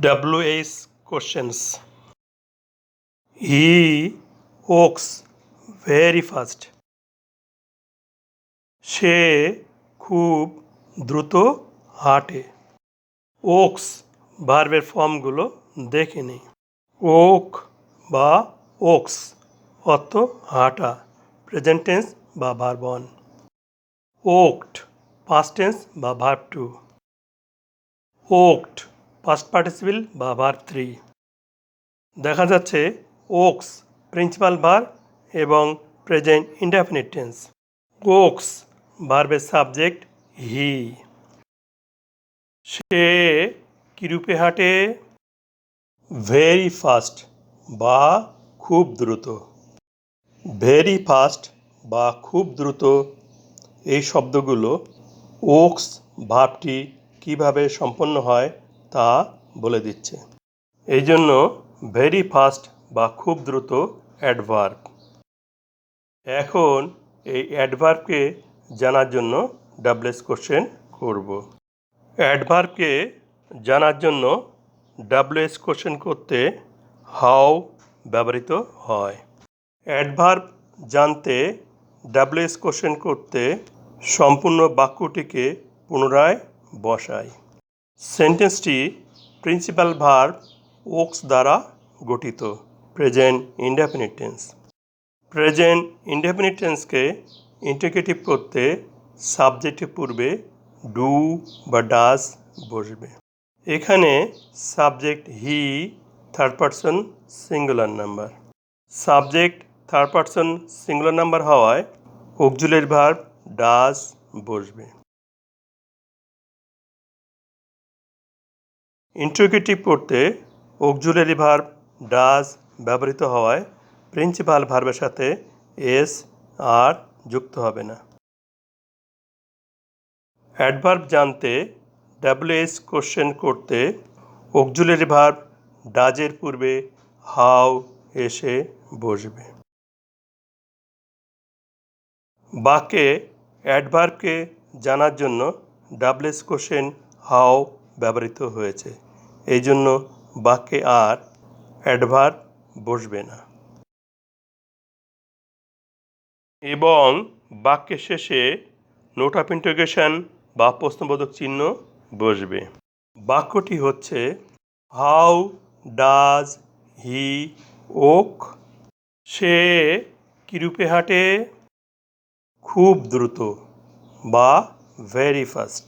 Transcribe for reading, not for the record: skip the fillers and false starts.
WH questions. He walks very fast. সে খুব দ্রুত হাঁটে। ওকস ভার্বের ফর্মগুলো দেখে নিই। ওক বা ওকস অর্থ হাঁটা, প্রেজেন্ট টেন্স বা ভার্ব 1। ওকড পাস্ট টেন্স বা ভার্ব 2। ওকড পাস্ট পার্টিসিপল বা ভার্ব 3। দেখা যাচ্ছে ওকস প্রিন্সিপাল ভার্ব এবং প্রেজেন্ট ইনডেফিনিট টেন্স। ওকস ভার্বের সাবজেক্ট হি। সে কিরূপে হাঁটে? ভেরি ফাস্ট বা খুব দ্রুত। ভেরি ফাস্ট বা খুব দ্রুত এই শব্দগুলো ওকস ভার্বটি কিভাবে সম্পন্ন হয় তা বলে দিচ্ছে। এই জন্য ভেরি ফাস্ট বা খুব দ্রুত অ্যাডভার্ব। এখন এই অ্যাডভার্বকে জানার জন্য ডাবলএস কোশ্চেন করব। অ্যাডভার্বকে জানার জন্য ডাবলএস কোশ্চেন করতে হাউ ব্যবহৃত হয়। অ্যাডভার্ব জানতে ডাবলএস কোশ্চেন করতে সম্পূর্ণ বাক্যটিকে পুনরায় বসাই। সেন্টেন্সটি প্রিন্সিপাল ভার্ব ওকস দ্বারা গঠিত, present indefinite tense. Present indefinite টেন্সকে ইন্টিগ্রেটিভ করতে সাবজেক্টের পূর্বে ডু বা ডাজ বসবে। এখানে subject he third person singular number. Subject third person singular number হওয়ায় অক্সিলারি ভার্ব ডাজ বসবে। ইন্টিগ্রেটিভ করতে অক্সিলারি ভার্ব ডাজ ব্যবহৃত হওয়ায় প্রিন্সিপাল ভার্বের সাথে এস আর যুক্ত হবে না। অ্যাডভার্ব জানতে ডাবলএস কোশ্চেন করতে অক্সিলারি ভার্ব ডাজের পূর্বে হাউ এসে বসবে। বাক্যে অ্যাডভার্বকে জানার জন্য ডাবলএস কোশ্চেন হাউ ব্যবহৃত হয়েছে, এই জন্য বাক্যে আর অ্যাডভার্ব বসবে না। এবং বাক্যের শেষে নোট অফ ইন্টারোগেশন বা প্রশ্নবোধক চিহ্ন বসবে। বাক্যটি হচ্ছে হাউ ডাজ হি ওক। সে কিরূপে হাঁটে? খুব দ্রুত বা ভেরি ফাস্ট।